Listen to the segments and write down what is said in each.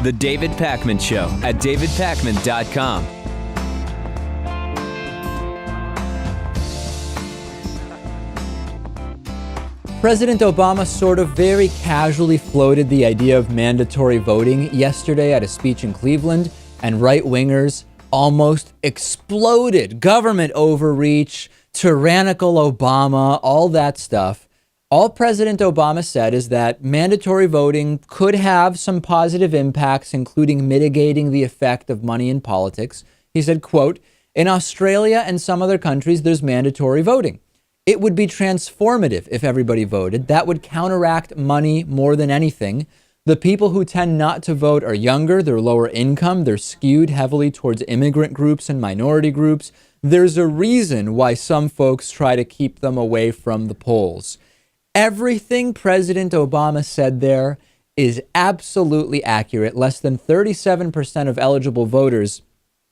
The David Pakman Show at davidpakman.com. President Obama sort of very casually floated the idea of mandatory voting yesterday at a speech in Cleveland, and right-wingers almost exploded. Government overreach, tyrannical Obama, all that stuff. All President Obama said is that mandatory voting could have some positive impacts, including mitigating the effect of money in politics. He said, quote, "In Australia and some other countries, there's mandatory voting. It would be transformative if everybody voted. That would counteract money more than anything. The people who tend not to vote are younger, they're lower income, they're skewed heavily towards immigrant groups and minority groups. There's a reason why some folks try to keep them away from the polls." Everything President Obama said there is absolutely accurate. Less than 37% of eligible voters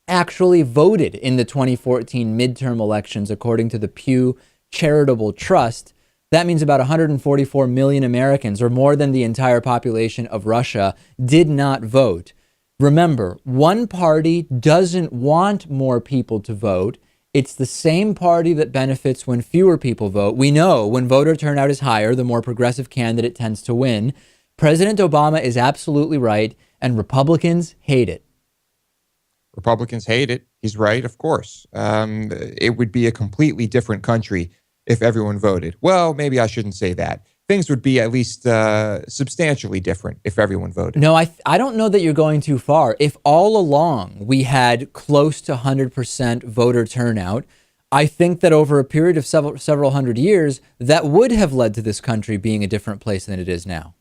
actually voted in the 2014 midterm elections, according to the Pew Charitable Trust. That means about 144 million Americans, or more than the entire population of Russia, did not vote. Remember, one party doesn't want more people to vote. It's the same party that benefits when fewer people vote. We know when voter turnout is higher, the more progressive candidate tends to win. President Obama is absolutely right, and Republicans hate it. Republicans hate it. He's right, of course. It would be a completely different country if everyone voted. Well, maybe I shouldn't say that. Things would be at least substantially different if everyone voted. No, I don't know that you're going too far. If all along we had close to 100% voter turnout, I think that over a period of several hundred years, that would have led to this country being a different place than it is now.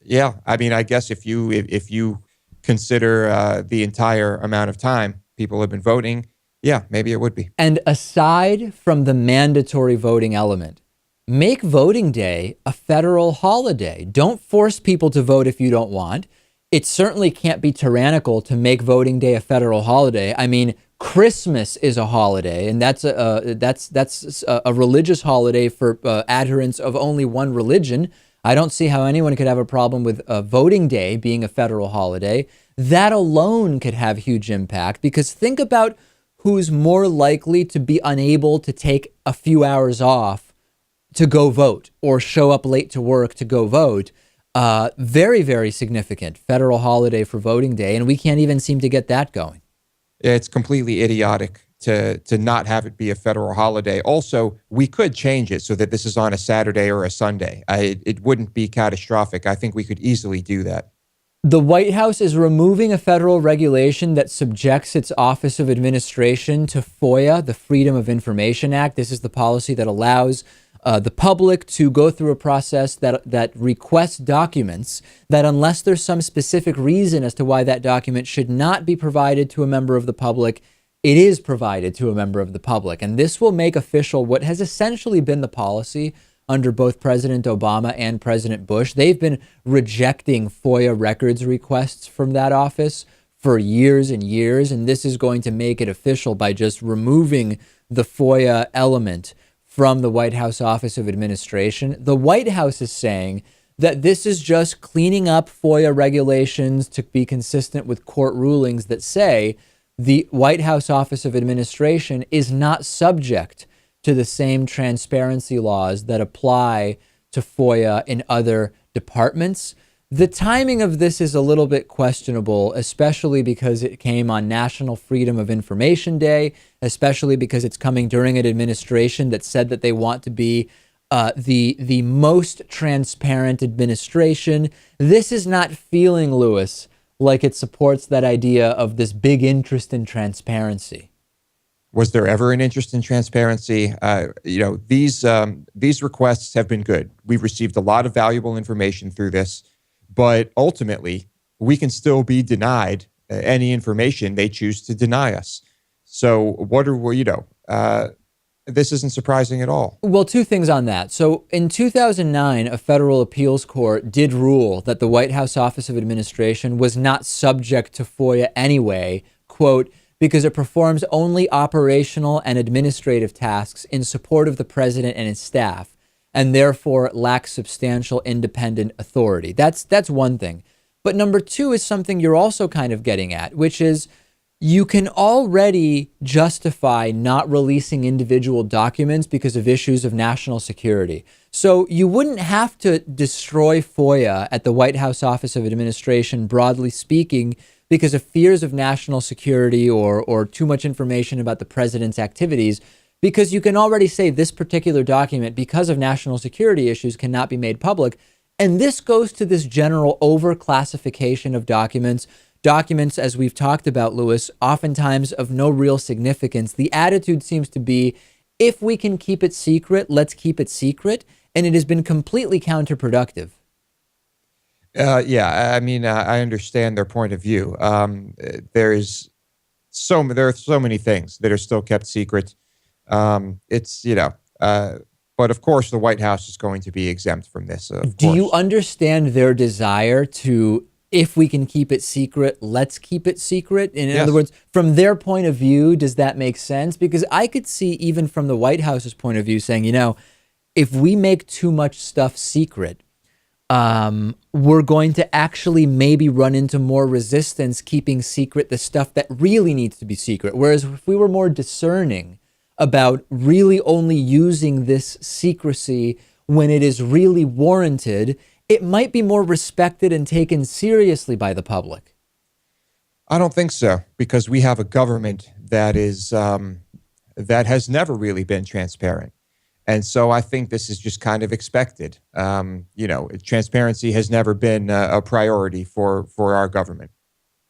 Yeah, I mean, I guess if you consider the entire amount of time people have been voting, yeah, maybe it would be. And aside from the mandatory voting element, make voting day a federal holiday. Don't force people to vote if you don't want. It certainly can't be tyrannical to make voting day a federal holiday. I mean, Christmas is a holiday, and that's a religious holiday for adherents of only one religion. I don't see how anyone could have a problem with voting day being a federal holiday. That alone could have huge impact, because think about who's more likely to be unable to take a few hours off to go vote or show up late to work to go vote. Very, very significant federal holiday for voting day, and we can't even seem to get that going. It's completely idiotic to not have it be a federal holiday. Also, we could change it so that this is on a Saturday or a Sunday. It wouldn't be catastrophic. I think we could easily do that. The White House is removing a federal regulation that subjects its Office of Administration to FOIA, the Freedom of Information Act. This is the policy that allows the public to go through a process that requests documents that, unless there's some specific reason as to why that document should not be provided to a member of the public, it is provided to a member of the public. And this will make official what has essentially been the policy under both President Obama and President Bush. They've been rejecting FOIA records requests from that office for years and years, and this is going to make it official by just removing the FOIA element from the White House Office of Administration. The White House is saying that this is just cleaning up FOIA regulations to be consistent with court rulings that say the White House Office of Administration is not subject to the same transparency laws that apply to FOIA in other departments. The timing of this is a little bit questionable, especially because it came on National Freedom of Information Day, especially because it's coming during an administration that said that they want to be the most transparent administration. This is not feeling, Lewis, like it supports that idea of this big interest in transparency. Was there ever an interest in transparency? These requests have been good. We've received a lot of valuable information through this, but ultimately we can still be denied any information they choose to deny us. So this isn't surprising at all. Well, two things on that. So in 2009, a federal appeals court did rule that the White House Office of Administration was not subject to FOIA anyway, quote, because it performs only operational and administrative tasks in support of the president and his staff, and therefore lacks substantial independent authority. That's one thing. But number two is something you're also kind of getting at, which is you can already justify not releasing individual documents because of issues of national security. So you wouldn't have to destroy FOIA at the White House Office of Administration, broadly speaking, because of fears of national security or too much information about the president's activities, because you can already say this particular document, because of national security issues, cannot be made public. And this goes to this general overclassification of documents. Documents, as we've talked about, Lewis, oftentimes of no real significance. The attitude seems to be, if we can keep it secret, let's keep it secret. And it has been completely counterproductive. Yeah, I mean, I understand their point of view. There are so many things that are still kept secret. But of course, the White House is going to be exempt from this. Do you understand their desire to, if we can keep it secret, let's keep it secret? In other words, from their point of view, does that make sense? Because I could see even from the White House's point of view saying, if we make too much stuff secret, we're going to actually maybe run into more resistance keeping secret the stuff that really needs to be secret. Whereas if we were more discerning about really only using this secrecy when it is really warranted, it might be more respected and taken seriously by the public. I don't think so, because we have a government that has never really been transparent. And so I think this is just kind of expected. Transparency has never been a priority for our government.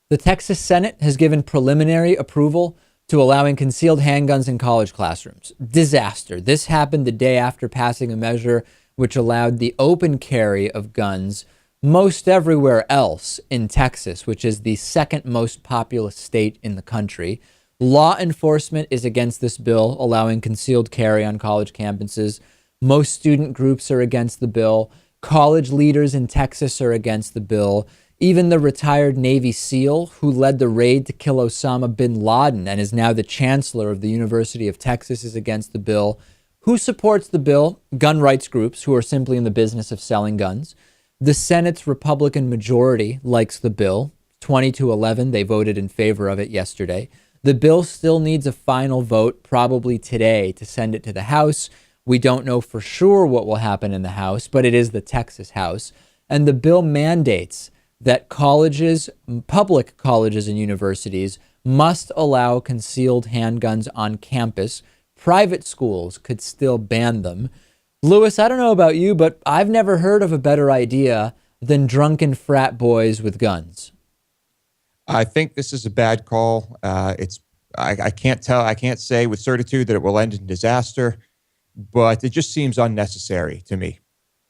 The Texas Senate has given preliminary approval to allowing concealed handguns in college classrooms. Disaster. This happened the day after passing a measure which allowed the open carry of guns most everywhere else in Texas, which is the second most populous state in the country. Law enforcement is against this bill, allowing concealed carry on college campuses. Most student groups are against the bill. College leaders in Texas are against the bill. Even the retired Navy SEAL who led the raid to kill Osama bin Laden and is now the chancellor of the University of Texas is against the bill. Who supports the bill? Gun rights groups who are simply in the business of selling guns. The Senate's Republican majority likes the bill. 20-11, they voted in favor of it yesterday. The bill still needs a final vote, probably today, to send it to the House. We don't know for sure what will happen in the House, but it is the Texas House. And the bill mandates that colleges, public colleges and universities, must allow concealed handguns on campus. Private schools could still ban them. Lewis, I don't know about you, but I've never heard of a better idea than drunken frat boys with guns. I think this is a bad call. I can't say with certitude that it will end in disaster, but it just seems unnecessary to me.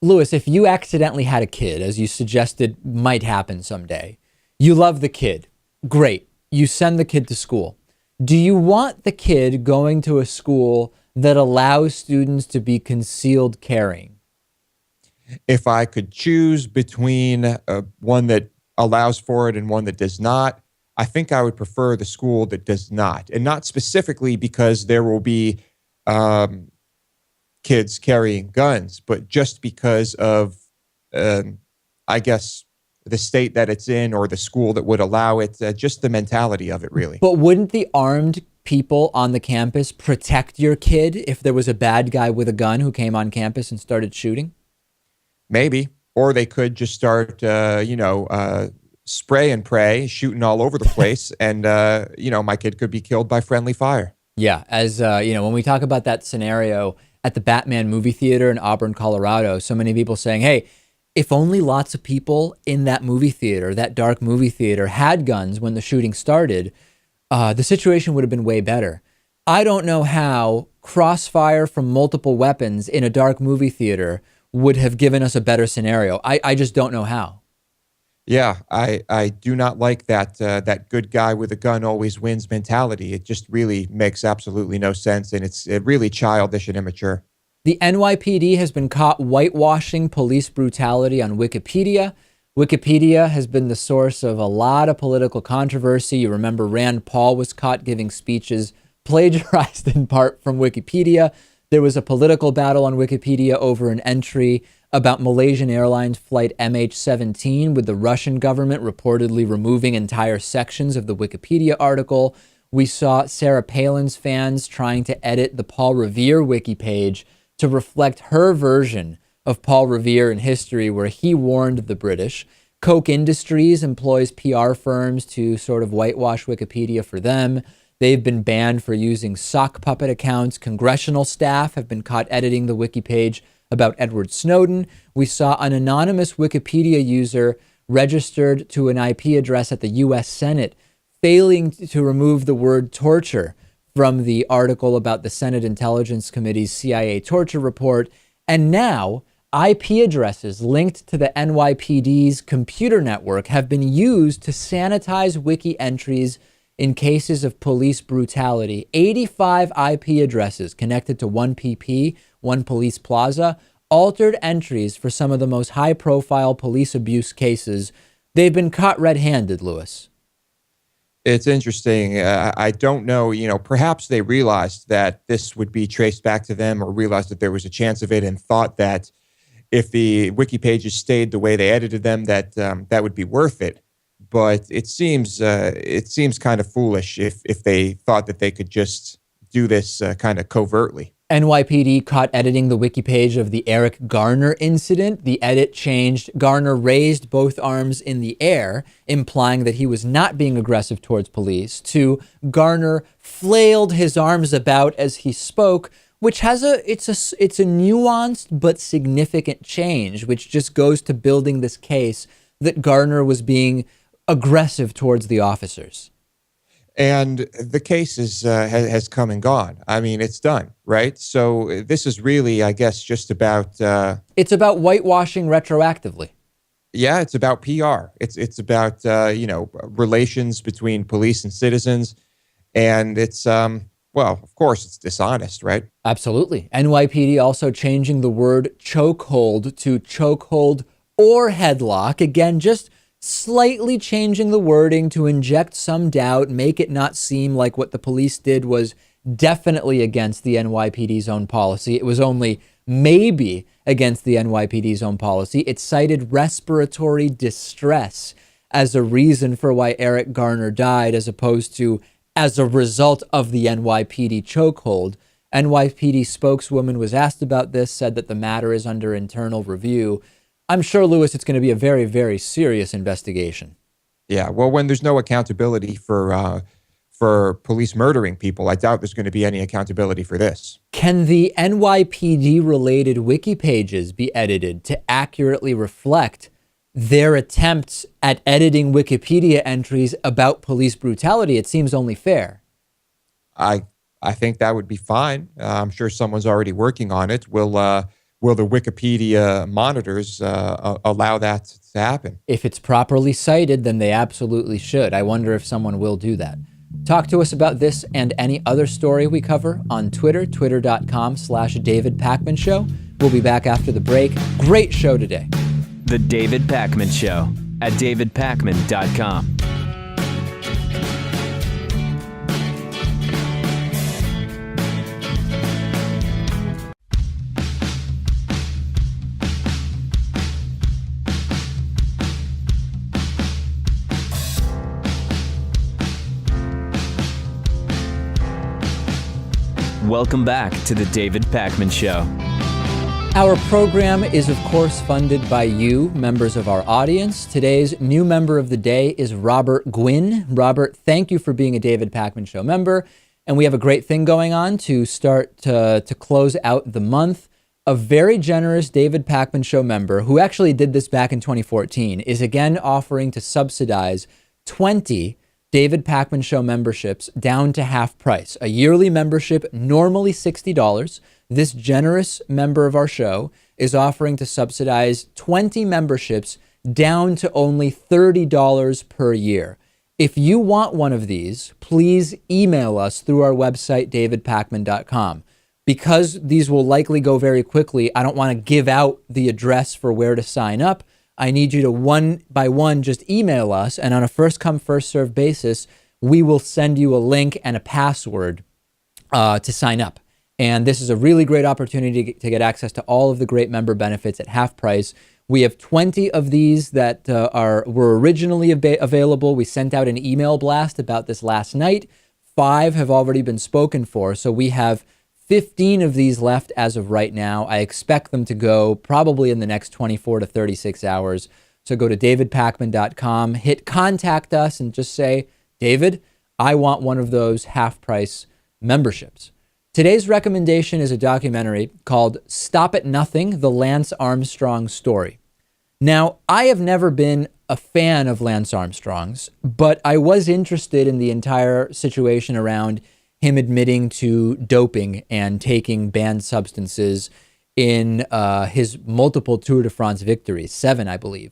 Lewis, if you accidentally had a kid, as you suggested might happen someday, you love the kid. Great. You send the kid to school. Do you want the kid going to a school that allows students to be concealed carrying? If I could choose between one that allows for it and one that does not, I think I would prefer the school that does not. And not specifically because there will be kids carrying guns, but just because of, I guess, the state that it's in or the school that would allow it, just the mentality of it, really. But wouldn't the armed people on the campus protect your kid if there was a bad guy with a gun who came on campus and started shooting? Maybe. Or they could just start, spray and pray, shooting all over the place. And, my kid could be killed by friendly fire. Yeah. As, when we talk about that scenario at the Batman movie theater in Auburn, Colorado, so many people saying, hey, if only lots of people in that movie theater, that dark movie theater, had guns when the shooting started, the situation would have been way better. I don't know how crossfire from multiple weapons in a dark movie theater would have given us a better scenario. I just don't know how. Yeah, I do not like that good guy with a gun always wins mentality. It just really makes absolutely no sense, and it's really childish and immature. The NYPD has been caught whitewashing police brutality on Wikipedia. Wikipedia has been the source of a lot of political controversy. You remember Rand Paul was caught giving speeches plagiarized in part from Wikipedia. There was a political battle on Wikipedia over an entry about Malaysian Airlines flight MH17 with the Russian government reportedly removing entire sections of the Wikipedia article. We saw Sarah Palin's fans trying to edit the Paul Revere wiki page to reflect her version of Paul Revere in history, where he warned the British. Koch Industries employs PR firms to sort of whitewash Wikipedia for them. They've been banned for using sock puppet accounts. Congressional staff have been caught editing the wiki page about Edward Snowden. We saw an anonymous Wikipedia user registered to an IP address at the U.S. Senate failing to remove the word torture from the article about the Senate Intelligence Committee's CIA torture report. And now IP addresses linked to the NYPD's computer network have been used to sanitize wiki entries in cases of police brutality. 85 IP addresses connected to one PP, one police plaza, altered entries for some of the most high-profile police abuse cases. They've been caught red-handed, Lewis. It's interesting. I don't know, perhaps they realized that this would be traced back to them, or realized that there was a chance of it and thought that if the wiki pages stayed the way they edited them, that that would be worth it. But it seems kind of foolish if they thought that they could just do this kind of covertly. NYPD caught editing the wiki page of the Eric Garner incident. The edit changed. Garner raised both arms in the air, implying that he was not being aggressive towards police, to Garner flailed his arms about as he spoke, which has it's a nuanced but significant change, which just goes to building this case that Garner was being aggressive towards the officers. And the case has come and gone. I mean, it's done, right? So this is really, I guess, just about... it's about whitewashing retroactively. Yeah, it's about PR. It's about, relations between police and citizens. And it's, well, of course, it's dishonest, right? Absolutely. NYPD also changing the word chokehold to chokehold or headlock. Again, just slightly changing the wording to inject some doubt, make it not seem like what the police did was definitely against the NYPD's own policy. It was only maybe against the NYPD's own policy. It cited respiratory distress as a reason for why Eric Garner died, as opposed to as a result of the NYPD chokehold. NYPD spokeswoman was asked about this, said that the matter is under internal review. I'm sure, Lewis, it's going to be a very, very serious investigation. Yeah, well, when there's no accountability for police murdering people, I doubt there's going to be any accountability for this. Can the NYPD-related wiki pages be edited to accurately reflect their attempts at editing Wikipedia entries about police brutality? It seems only fair. I think that would be fine. I'm sure someone's already working on it. Will the Wikipedia monitors allow that to happen? If it's properly cited, then they absolutely should. I wonder if someone will do that. Talk to us about this and any other story we cover on Twitter, twitter.com/David Pakman Show. We'll be back after the break. Great show today. The David Pakman Show at davidpakman.com. Welcome back to the David Pakman Show. Our program is, of course, funded by you, members of our audience. Today's new member of the day is Robert Gwynn. Robert, thank you for being a David Pakman Show member. And we have a great thing going on to start to close out the month. A very generous David Pakman Show member, who actually did this back in 2014, is again offering to subsidize 20 David Pakman Show memberships down to half price. A yearly membership, normally $60. This generous member of our show is offering to subsidize 20 memberships down to only $30 per year. If you want one of these, please email us through our website, davidpakman.com. Because these will likely go very quickly, I don't want to give out the address for where to sign up. I need you to one by one just email us, and on a first come, first served basis, we will send you a link and a password to sign up. And this is a really great opportunity to get access to all of the great member benefits at half price. We have 20 of these that were originally available. We sent out an email blast about this last night. 5 have already been spoken for. So we have 15 of these left as of right now. I expect them to go probably in the next 24 to 36 hours. So go to davidpakman.com, hit contact us, and just say, David, I want one of those half-price memberships. Today's recommendation is a documentary called Stop at Nothing, the Lance Armstrong Story. Now, I have never been a fan of Lance Armstrong's, but I was interested in the entire situation around him admitting to doping and taking banned substances in his multiple Tour de France victories, 7, I believe.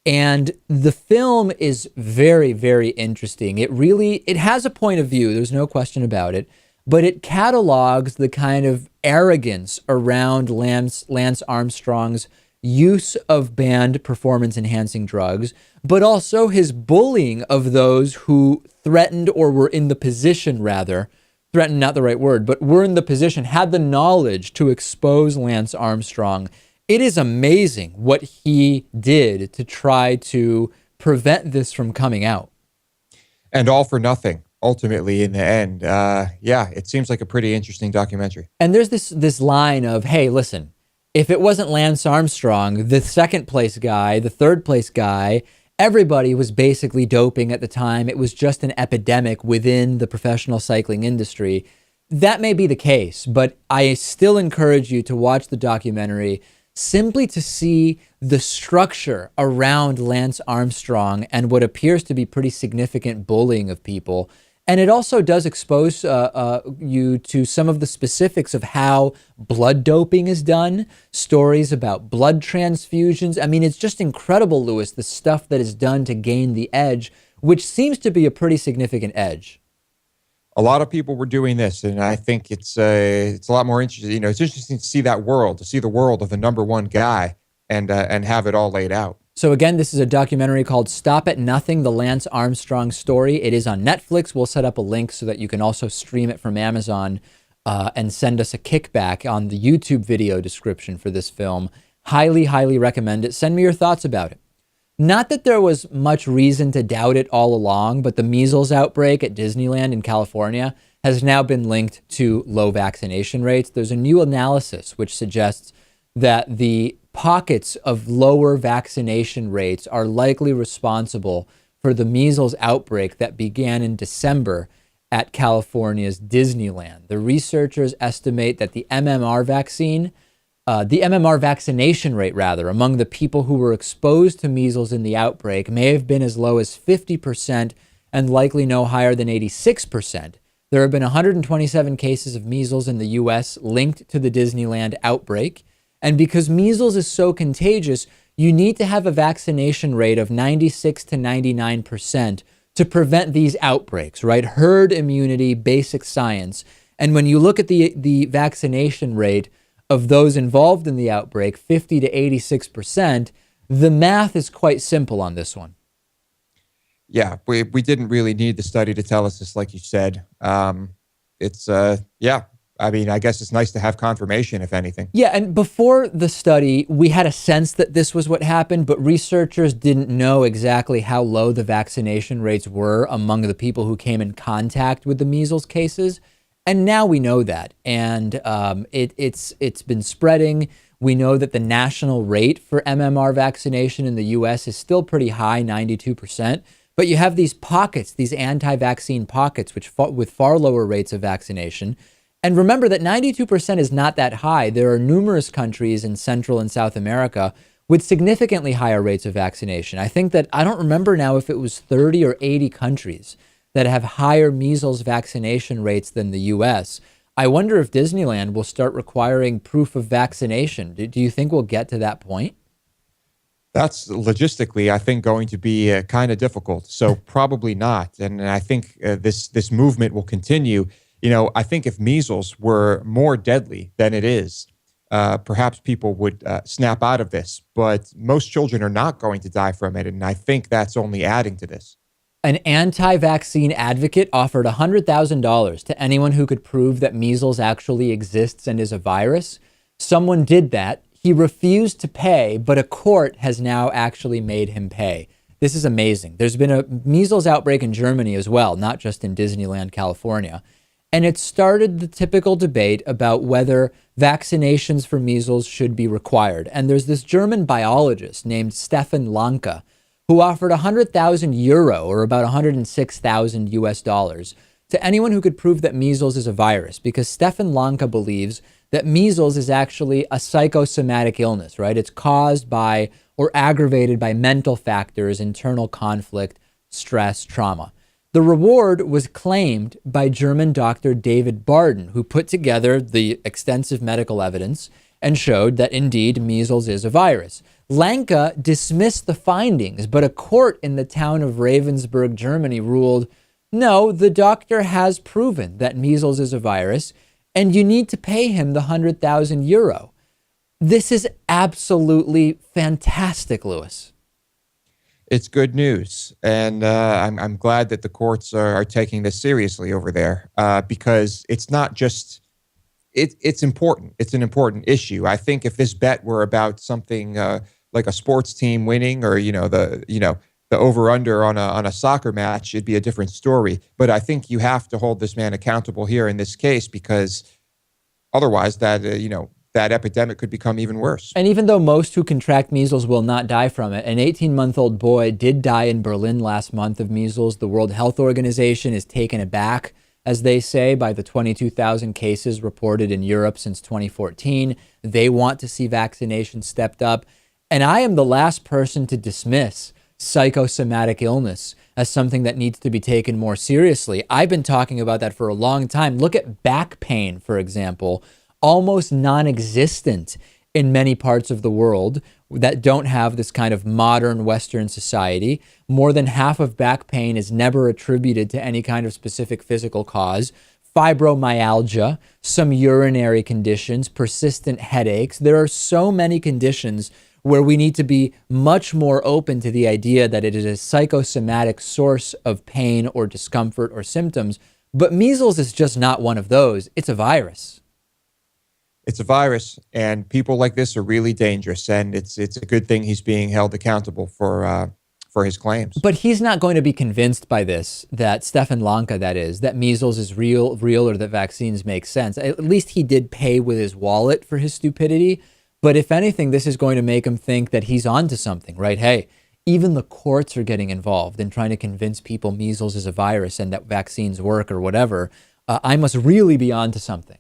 And the film is very, very interesting. It has a point of view. There's no question about it. But it catalogs the kind of arrogance around Lance Armstrong's use of banned performance-enhancing drugs, but also his bullying of those who threatened or were in the position, rather, threatened, not the right word, but were in the position, had the knowledge to expose Lance Armstrong. It is amazing what he did to try to prevent this from coming out. And all for nothing, ultimately, in the end. It seems like a pretty interesting documentary. And there's this line of, hey, listen, if it wasn't Lance Armstrong, the second place guy, the third place guy, everybody was basically doping at the time. It was just an epidemic within the professional cycling industry. That may be the case, but I still encourage you to watch the documentary simply to see the structure around Lance Armstrong and what appears to be pretty significant bullying of people. And it also does expose you to some of the specifics of how blood doping is done, stories about blood transfusions. I mean, it's just incredible, Lewis, the stuff that is done to gain the edge, which seems to be a pretty significant edge. A lot of people were doing this, and I think it's a lot more interesting. You know, it's interesting to see that world, to see the world of the number one guy, and have it all laid out. So again, this is a documentary called Stop at Nothing, the Lance Armstrong Story. It is on Netflix. We'll set up a link so that you can also stream it from Amazon and send us a kickback on the YouTube video description for this film. Highly, highly recommend it. Send me your thoughts about it. Not that there was much reason to doubt it all along, but the measles outbreak at Disneyland in California has now been linked to low vaccination rates. There's a new analysis which suggests that the pockets of lower vaccination rates are likely responsible for the measles outbreak that began in December at California's Disneyland. The researchers estimate that the MMR vaccination rate, among the people who were exposed to measles in the outbreak may have been as low as 50% and likely no higher than 86%. There have been 127 cases of measles in the U.S. linked to the Disneyland outbreak. And because measles is so contagious, you need to have a vaccination rate of 96 to 99% to prevent these outbreaks, right? Herd immunity, basic science. And when you look at the vaccination rate of those involved in the outbreak, 50 to 86%, the math is quite simple on this one. Yeah, we didn't really need the study to tell us this, like you said. I mean, I guess it's nice to have confirmation, if anything. Yeah, and before the study, we had a sense that this was what happened, but researchers didn't know exactly how low the vaccination rates were among the people who came in contact with the measles cases. And now we know that, and it's been spreading. We know that the national rate for MMR vaccination in the U.S. is still pretty high, 92%. But you have these pockets, these anti-vaccine pockets, with far lower rates of vaccination. And remember that 92% is not that high. There are numerous countries in Central and South America with significantly higher rates of vaccination. I don't remember now if it was 30 or 80 countries that have higher measles vaccination rates than the U.S. I wonder if Disneyland will start requiring proof of vaccination. Do you think we'll get to that point? That's logistically, I think, going to be kind of difficult. So probably not. And I think this movement will continue. You know, I think if measles were more deadly than it is, perhaps people would snap out of this. But most children are not going to die from it. And I think that's only adding to this. An anti-vaccine advocate offered $100,000 to anyone who could prove that measles actually exists and is a virus. Someone did that. He refused to pay, but a court has now actually made him pay. This is amazing. There's been a measles outbreak in Germany as well, not just in Disneyland, California. And it started the typical debate about whether vaccinations for measles should be required. And there's this German biologist named Stefan Lanka who offered €100,000, or about 106,000 US dollars, to anyone who could prove that measles is a virus, because Stefan Lanka believes that measles is actually a psychosomatic illness, right? It's caused by or aggravated by mental factors, internal conflict, stress, trauma. The reward was claimed by German doctor David Barden, who put together the extensive medical evidence and showed that indeed measles is a virus. Lanka dismissed the findings, but a court in the town of Ravensburg, Germany ruled, no, the doctor has proven that measles is a virus, and you need to pay him the €100,000. This is absolutely fantastic, Lewis. It's good news, and I'm glad that the courts are taking this seriously over there, because it's not just it's important. It's an important issue. I think if this bet were about something like a sports team winning, or the over/under on a soccer match, it'd be a different story. But I think you have to hold this man accountable here in this case, because otherwise that epidemic could become even worse. And even though most who contract measles will not die from it, an 18-month-old boy did die in Berlin last month of measles. The World Health Organization is taken aback, as they say, by the 22,000 cases reported in Europe since 2014. They want to see vaccination stepped up. And I am the last person to dismiss psychosomatic illness as something that needs to be taken more seriously. I've been talking about that for a long time. Look at back pain, for example, almost non-existent in many parts of the world that don't have this kind of modern Western society. More than half of back pain is never attributed to any kind of specific physical cause. Fibromyalgia, some urinary conditions, persistent headaches. There are so many conditions where we need to be much more open to the idea that it is a psychosomatic source of pain or discomfort or symptoms. But measles is just not one of those. It's a virus. It's a virus, and people like this are really dangerous, and it's a good thing he's being held accountable for his claims. But he's not going to be convinced by this, that Stefan Lanka, that measles is real, or that vaccines make sense. At least he did pay with his wallet for his stupidity. But if anything, this is going to make him think that he's onto something, right? Hey, even the courts are getting involved in trying to convince people measles is a virus and that vaccines work or whatever. I must really be onto something.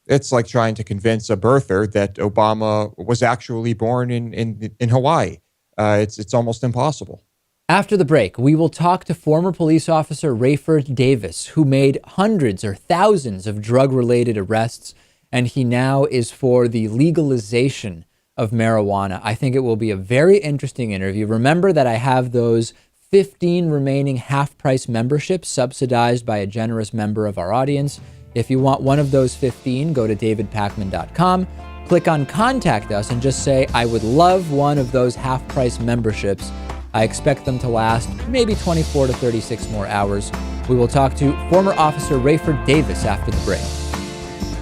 It's like trying to convince a birther that Obama was actually born in Hawaii. It's almost impossible. After the break, we will talk to former police officer Raeford Davis, who made hundreds or thousands of drug-related arrests, and he now is for the legalization of marijuana. I think it will be a very interesting interview. Remember that I have those 15 remaining half-price memberships subsidized by a generous member of our audience. If you want one of those 15, go to davidpakman.com, click on Contact Us, and just say, I would love one of those half-price memberships. I expect them to last maybe 24 to 36 more hours. We will talk to former officer Raeford Davis after the break.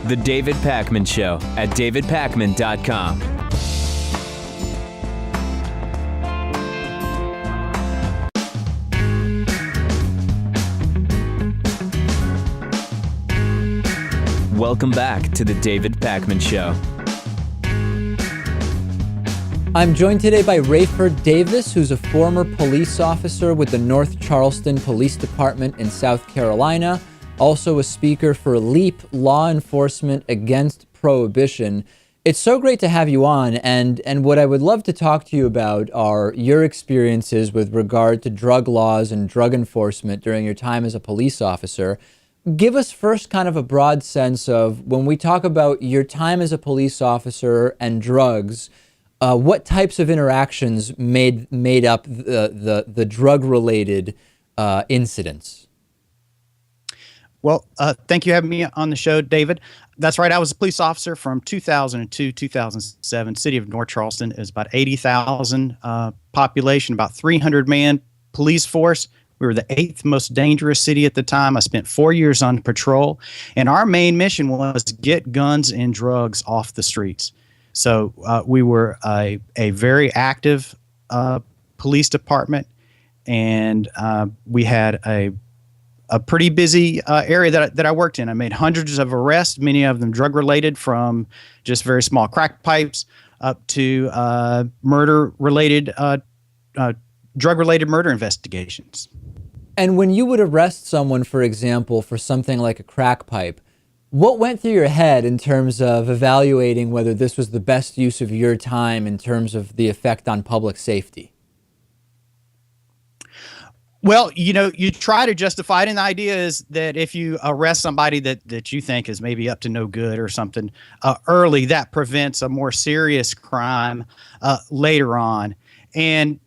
The David Pakman Show at davidpakman.com. Welcome back to the David Pakman Show. I'm joined today by Raeford Davis, who's a former police officer with the North Charleston Police Department in South Carolina, also a speaker for LEAP, Law Enforcement Against Prohibition. It's so great to have you on, and what I would love to talk to you about are your experiences with regard to drug laws and drug enforcement during your time as a police officer. Give us first kind of a broad sense of, when we talk about your time as a police officer and drugs, what types of interactions made up the drug-related incidents? Well, thank you for having me on the show, David. That's right. I was a police officer from 2002, 2007. City of North Charleston is about 80,000 population, about 300-man police force. We were the 8th most dangerous city at the time. I spent 4 years on patrol, and our main mission was to get guns and drugs off the streets. So we were a very active police department, and we had a pretty busy area that I worked in. I made hundreds of arrests, many of them drug-related, from just very small crack pipes up to murder-related, drug-related murder investigations. And when you would arrest someone, for example, for something like a crack pipe, what went through your head in terms of evaluating whether this was the best use of your time in terms of the effect on public safety? Well, you try to justify it, and the idea is that if you arrest somebody that you think is maybe up to no good or something early, that prevents a more serious crime later on. And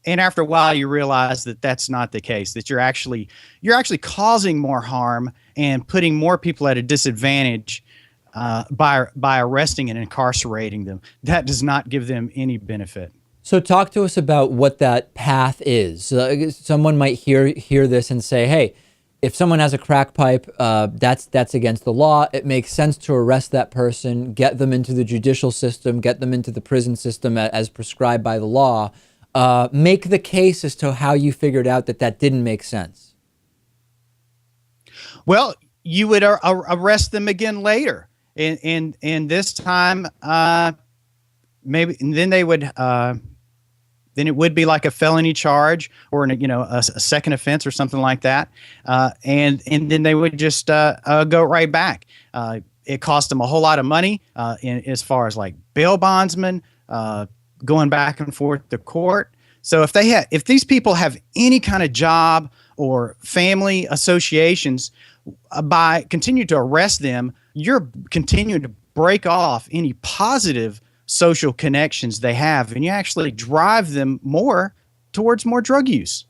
after a while, you realize that that's not the case, that you're actually causing more harm and putting more people at a disadvantage by arresting and incarcerating them. That does not give them any benefit. So talk to us about what that path is. Someone might hear this and say, hey, if someone has a crack pipe, that's against the law. It makes sense to arrest that person, get them into the judicial system, get them into the prison system as prescribed by the law. Make the case as to how you figured out that didn't make sense. Well, you would arrest them again later, and this time maybe, and then they would. Then it would be like a felony charge or a second offense or something like that, and then they would just go right back. It cost them a whole lot of money as far as like bail bondsmen going back and forth to court. So if these people have any kind of job or family associations, by continuing to arrest them, you're continuing to break off any positive social connections they have, and you actually drive them more towards more drug use.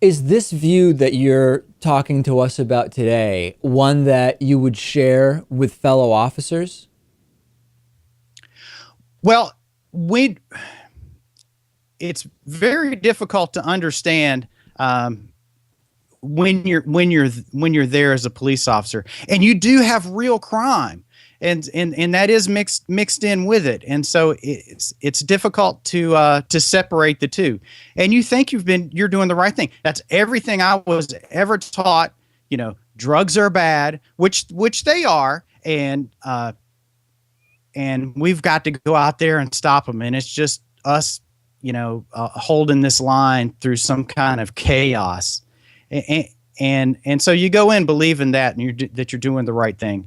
Is this view that you're talking to us about today one that you would share with fellow officers? Well, it's very difficult to understand when you're there as a police officer, and you do have real crime. And that is mixed in with it, and so it's difficult to separate the two. And you think you're doing the right thing. That's everything I was ever taught. Drugs are bad, which they are, and we've got to go out there and stop them. And it's just us, holding this line through some kind of chaos. And so you go in believing that, and that you're doing the right thing.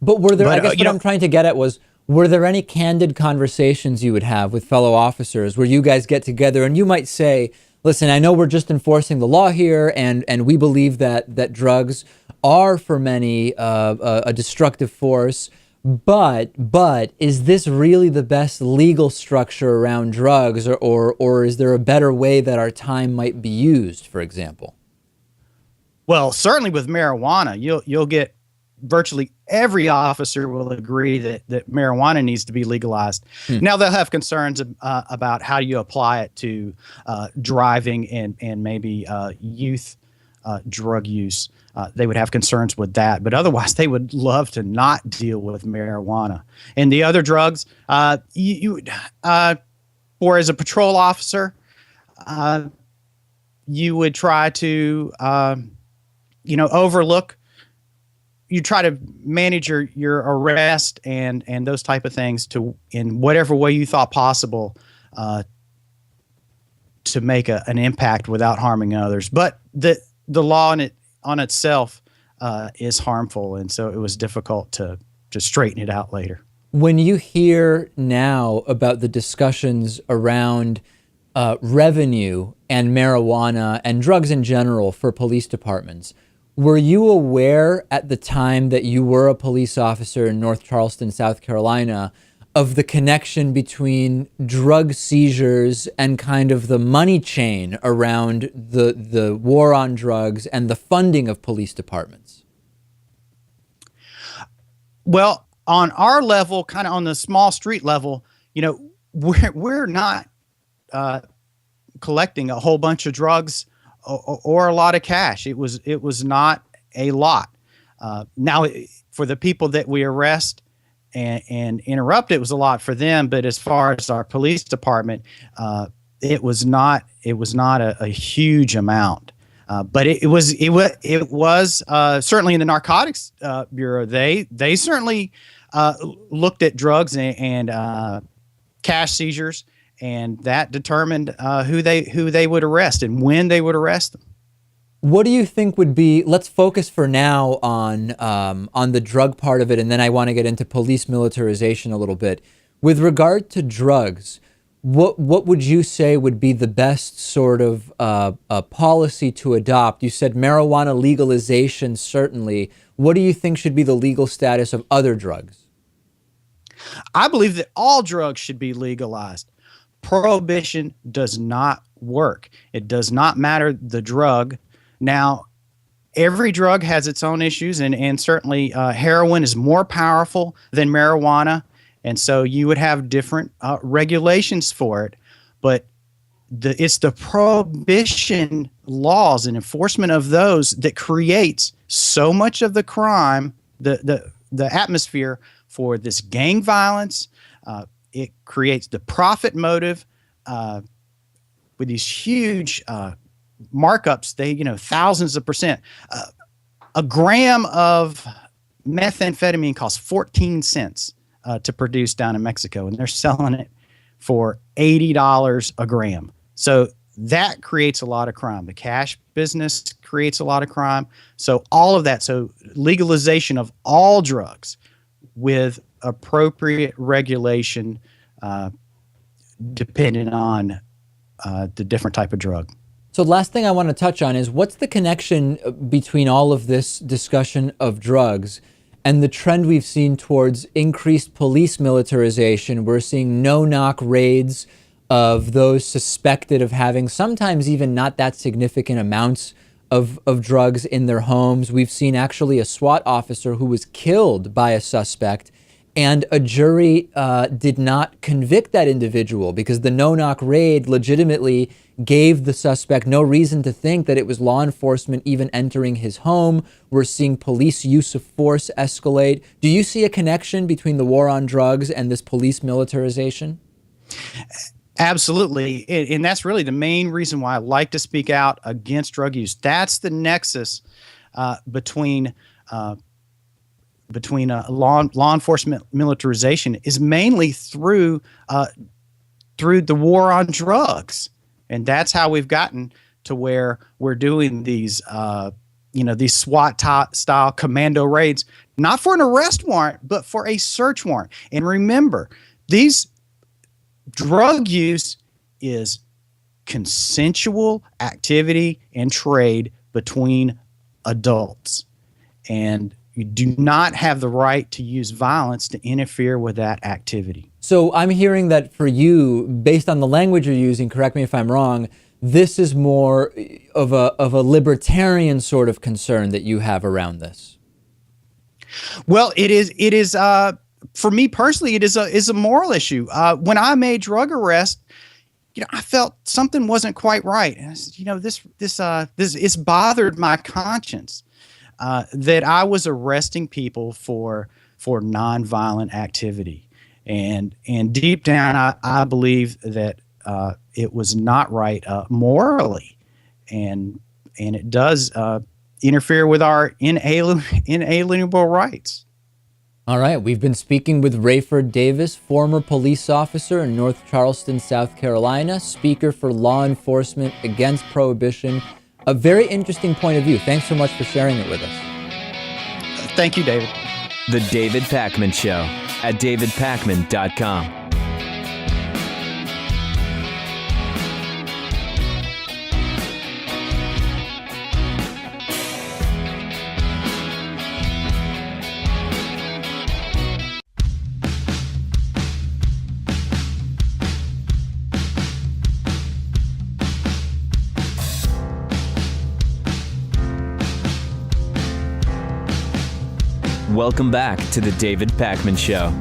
But I guess what I'm trying to get at was, were there any candid conversations you would have with fellow officers where you guys get together and you might say, listen, I know we're just enforcing the law here, and we believe that drugs are for many a destructive force, but is this really the best legal structure around drugs, or is there a better way that our time might be used, for example? Well, certainly with marijuana, you'll get virtually every officer will agree that marijuana needs to be legalized. Now, they'll have concerns about how you apply it to driving and maybe youth drug use. They would have concerns with that, but otherwise they would love to not deal with marijuana. And the other drugs, or as a patrol officer, you would try to overlook. You try to manage your arrest and those type of things in whatever way you thought possible to make an impact without harming others. But the law on itself is harmful, and so it was difficult to straighten it out later. When you hear now about the discussions around revenue and marijuana and drugs in general for police departments, were you aware at the time that you were a police officer in North Charleston, South Carolina, of the connection between drug seizures and kind of the money chain around the war on drugs and the funding of police departments? Well, on our level, kind of on the small street level, we're not collecting a whole bunch of drugs or a lot of cash. It was not a lot. Now, for the people that we arrest and interrupt, it was a lot for them. But as far as our police department, it was not a huge amount. But it was certainly in the Narcotics Bureau. They certainly looked at drugs and cash seizures, and that determined who they would arrest and when they would arrest them. What do you think would be, let's focus for now on the drug part of it, and then I want to get into police militarization a little bit. With regard to drugs, what would you say would be the best sort of policy to adopt? You said marijuana legalization, certainly. What do you think should be the legal status of other drugs? I believe that all drugs should be legalized. Prohibition does not work. It does not matter the drug. Now, every drug has its own issues, and certainly heroin is more powerful than marijuana, and so you would have different regulations for it. But it's the prohibition laws and enforcement of those that creates so much of the crime, the atmosphere for this gang violence. It creates the profit motive with these huge markups, thousands of percent. A gram of methamphetamine costs 14 cents to produce down in Mexico, and they're selling it for $80 a gram. So that creates a lot of crime. The cash business creates a lot of crime. So all of that. So legalization of all drugs with appropriate regulation depending on the different type of drug. So last thing I want to touch on is, what's the connection between all of this discussion of drugs and the trend we've seen towards increased police militarization? We're seeing no-knock raids of those suspected of having sometimes even not that significant amounts of drugs in their homes. We've seen actually a SWAT officer who was killed by a suspect, and a jury did not convict that individual because the no-knock raid legitimately gave the suspect no reason to think that it was law enforcement even entering his home. We're seeing police use of force escalate. Do you see a connection between the war on drugs and this police militarization? Absolutely. And that's really the main reason why I like to speak out against drug use. That's the nexus between law enforcement militarization is mainly through the war on drugs. And that's how we've gotten to where we're doing these SWAT style commando raids, not for an arrest warrant, but for a search warrant. And remember, these drug use is consensual activity and trade between adults. And you do not have the right to use violence to interfere with that activity. So I'm hearing that for you, based on the language you're using, correct me if I'm wrong, this is more of a libertarian sort of concern that you have around this. Well, it is for me personally, it is a moral issue. When I made drug arrests, I felt something wasn't quite right. And this bothered my conscience. That I was arresting people for nonviolent activity, and deep down, I believe that it was not right morally, and it does interfere with our inalienable rights. All right, we've been speaking with Raeford Davis, former police officer in North Charleston, South Carolina, speaker for Law Enforcement Against Prohibition. A very interesting point of view. Thanks so much for sharing it with us. Thank you, David. The David Pakman Show at davidpakman.com. Welcome back to the David Pakman Show.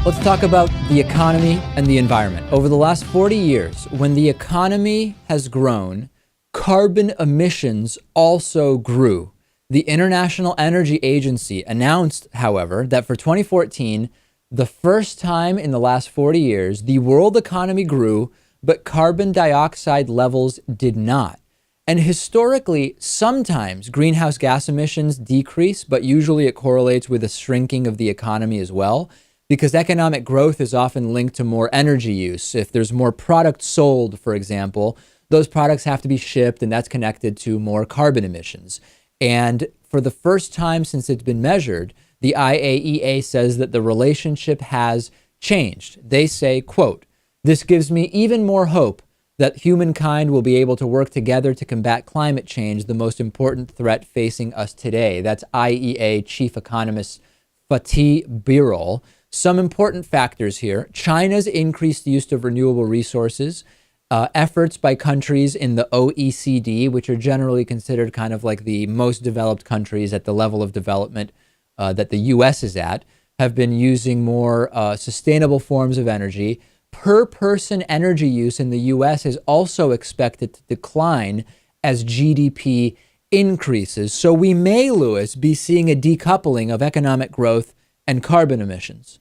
Let's talk about the economy and the environment. Over the last 40 years, when the economy has grown, carbon emissions also grew. The International Energy Agency announced, however, that for 2014, the first time in the last 40 years, the world economy grew, but carbon dioxide levels did not. And historically, sometimes greenhouse gas emissions decrease, but usually it correlates with a shrinking of the economy as well, because economic growth is often linked to more energy use. If there's more product sold, for example, those products have to be shipped, and that's connected to more carbon emissions. And for the first time since it's been measured, the IAEA says that the relationship has changed. They say, quote, "This gives me even more hope that humankind will be able to work together to combat climate change, the most important threat facing us today." That's IEA Chief Economist Fatih Birol. Some important factors here: China's increased use of renewable resources, efforts by countries in the OECD, which are generally considered kind of like the most developed countries at the level of development that the US is at, have been using more sustainable forms of energy. Per person energy use in the US is also expected to decline as GDP increases. So we may, Lewis, be seeing a decoupling of economic growth and carbon emissions.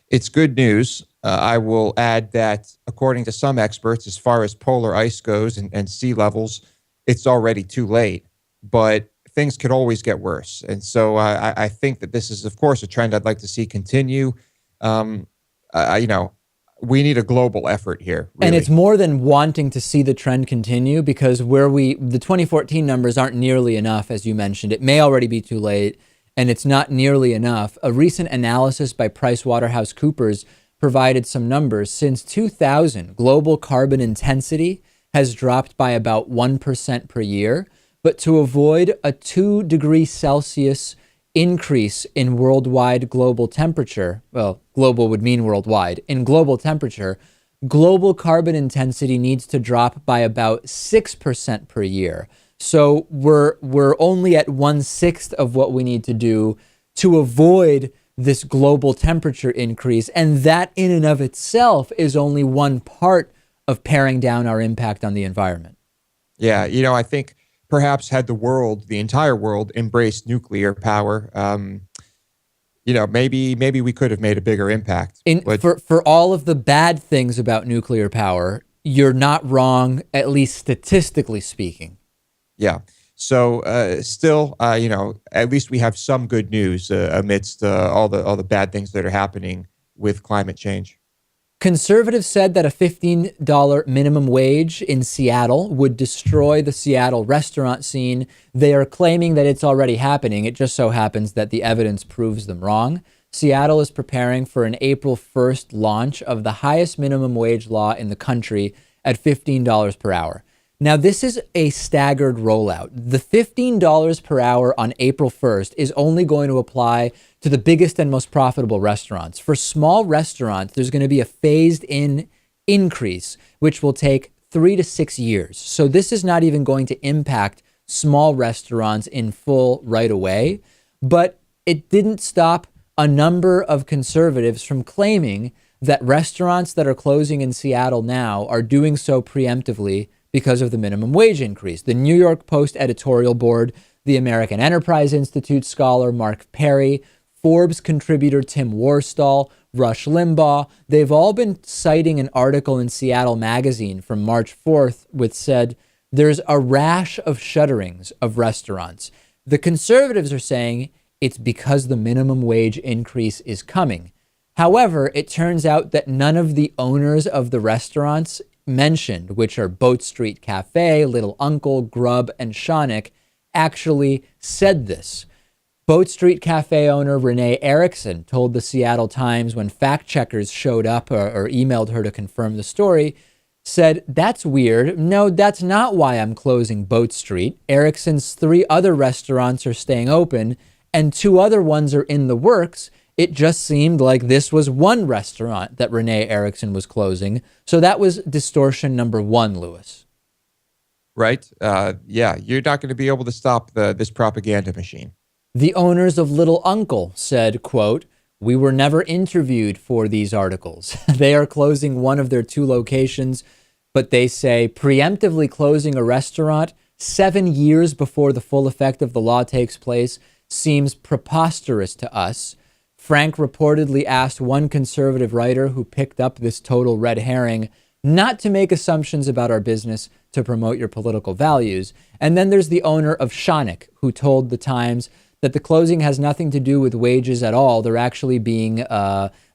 It's good news. I will add that according to some experts, as far as polar ice goes and sea levels, it's already too late. But things could always get worse. And so I think that this is, of course, a trend I'd like to see continue. We need a global effort here. Really. And it's more than wanting to see the trend continue, because the 2014 numbers aren't nearly enough, as you mentioned. It may already be too late, and it's not nearly enough. A recent analysis by PricewaterhouseCoopers provided some numbers. Since 2000, global carbon intensity has dropped by about 1% per year. But to avoid a 2 degrees Celsius increase in worldwide global temperature, well, global would mean worldwide, in global temperature, global carbon intensity needs to drop by about 6% per year. So we're only at 1/6 of what we need to do to avoid this global temperature increase. And that in and of itself is only one part of paring down our impact on the environment. Yeah, I think perhaps had the entire world, embraced nuclear power, maybe we could have made a bigger impact. For all of the bad things about nuclear power, you're not wrong, at least statistically speaking. Yeah. So still, at least we have some good news amidst all the bad things that are happening with climate change. Conservatives said that a $15 minimum wage in Seattle would destroy the Seattle restaurant scene. They are claiming that it's already happening. It just so happens that the evidence proves them wrong. Seattle is preparing for an April 1st launch of the highest minimum wage law in the country at $15 per hour. Now, this is a staggered rollout. The $15 per hour on April 1st is only going to apply to the biggest and most profitable restaurants. For small restaurants, there's going to be a phased-in increase, which will take 3 to 6 years. So this is not even going to impact small restaurants in full right away. But it didn't stop a number of conservatives from claiming that restaurants that are closing in Seattle now are doing so preemptively because of the minimum wage increase. The New York Post editorial board, the American Enterprise Institute scholar Mark Perry, Forbes contributor Tim Worstall, Rush Limbaugh, they've all been citing an article in Seattle Magazine from March 4th which said there's a rash of shutterings of restaurants. The conservatives are saying it's because the minimum wage increase is coming. However, it turns out that none of the owners of the restaurants mentioned, which are Boat Street Cafe, Little Uncle, Grub, and Shawnick, actually said this. Boat Street Cafe owner Renee Erickson told the Seattle Times when fact checkers showed up or emailed her to confirm the story, said, "That's weird. No, that's not why I'm closing Boat Street. Erickson's 3 other restaurants are staying open and 2 other ones are in the works. It just seemed like this was one restaurant that Renee Erickson was closing." So that was distortion number 1, Lewis. Right? Yeah, you're not going to be able to stop this propaganda machine. The owners of Little Uncle said, quote, "We were never interviewed for these articles." They are closing one of their 2 locations, but they say preemptively closing a restaurant 7 years before the full effect of the law takes place seems preposterous to us. Frank reportedly asked one conservative writer who picked up this total red herring not to make assumptions about our business to promote your political values. And then there's the owner of Shonik, who told the Times that the closing has nothing to do with wages at all. They're actually being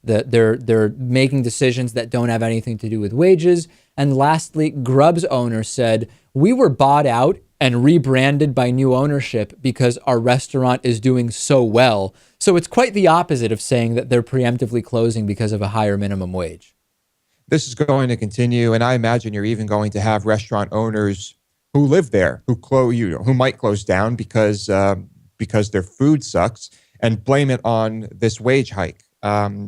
they're making decisions that don't have anything to do with wages. And lastly, Grub's owner said, "We were bought out and rebranded by new ownership because our restaurant is doing so well." So it's quite the opposite of saying that they're preemptively closing because of a higher minimum wage. This is going to continue, and I imagine you're even going to have restaurant owners who live there who might close down because their food sucks and blame it on this wage hike.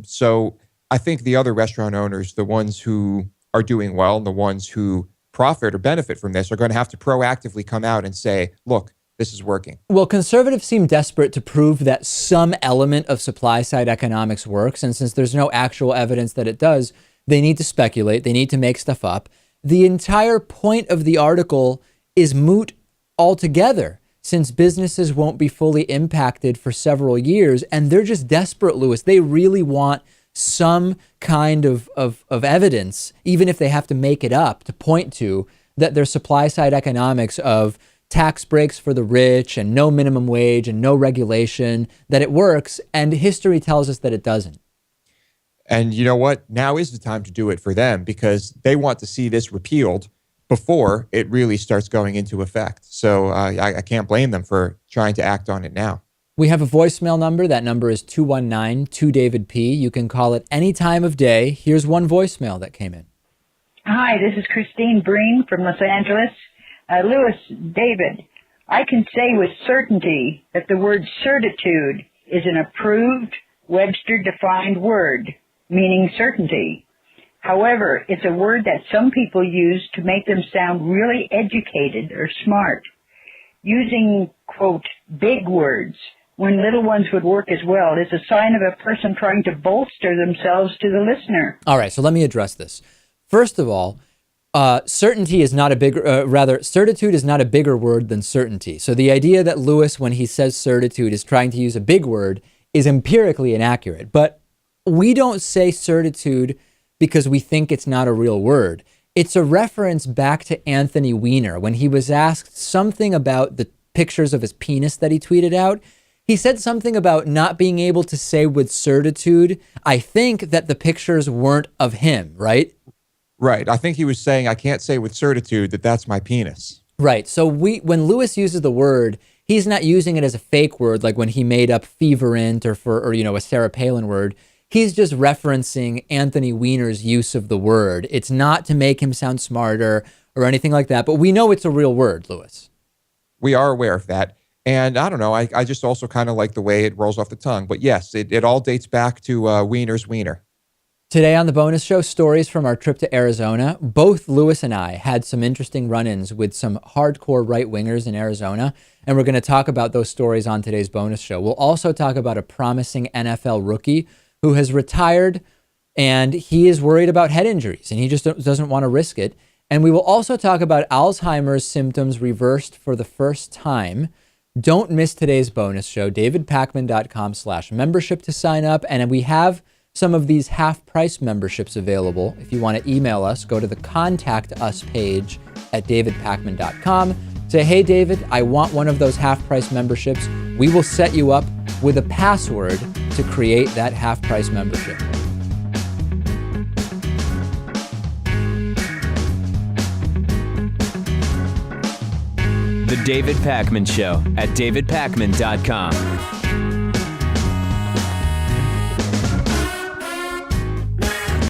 So I think the other restaurant owners, the ones who are doing well and the ones who profit or benefit from this, are going to have to proactively come out and say, look, this is working. Well, conservatives seem desperate to prove that some element of supply-side economics works. And since there's no actual evidence that it does, they need to speculate. They need to make stuff up. The entire point of the article is moot altogether, since businesses won't be fully impacted for several years. And they're just desperate, Lewis. They really want some kind of evidence, even if they have to make it up, to point to that their supply-side economics of tax breaks for the rich and no minimum wage and no regulation, that it works. And history tells us that it doesn't. And you know what? Now is the time to do it for them, because they want to see this repealed before it really starts going into effect. So I can't blame them for trying to act on it now. We have a voicemail number. That number is 219-2DAVID-P. You can call it any time of day. Here's one voicemail that came in. Hi, this is Christine Breen from Los Angeles. Lewis, David, I can say with certainty that the word certitude is an approved Webster-defined word, meaning certainty. However, it's a word that some people use to make them sound really educated or smart. Using, quote, big words when little ones would work as well is a sign of a person trying to bolster themselves to the listener. All right, so let me address this. First of all, certitude is not a bigger word than certainty. So the idea that Lewis, when he says certitude, is trying to use a big word is empirically inaccurate. But we don't say certitude because we think it's not a real word. It's a reference back to Anthony Weiner. When he was asked something about the pictures of his penis that he tweeted out, he said something about not being able to say with certitude, I think, that the pictures weren't of him, right? Right. I think he was saying, I can't say with certitude that that's my penis. Right. So when Lewis uses the word, he's not using it as a fake word, like when he made up feverent or a Sarah Palin word. He's just referencing Anthony Weiner's use of the word. It's not to make him sound smarter or anything like that, but we know it's a real word, Lewis. We are aware of that. And I don't know, I just also kind of like the way it rolls off the tongue. But yes, it all dates back to Weiner's Wiener. Today on the bonus show, stories from our trip to Arizona. Both Lewis and I had some interesting run-ins with some hardcore right-wingers in Arizona, and we're going to talk about those stories on today's bonus show. We'll also talk about a promising NFL rookie who has retired, and he is worried about head injuries, and he just doesn't want to risk it. And we will also talk about Alzheimer's symptoms reversed for the first time. Don't miss today's bonus show, davidpakman.com/membership to sign up. And we have some of these half-price memberships available. If you want to email us, go to the Contact Us page at davidpakman.com. Say, hey, David, I want one of those half-price memberships. We will set you up with a password to create that half-price membership. The David Pakman Show at davidpakman.com.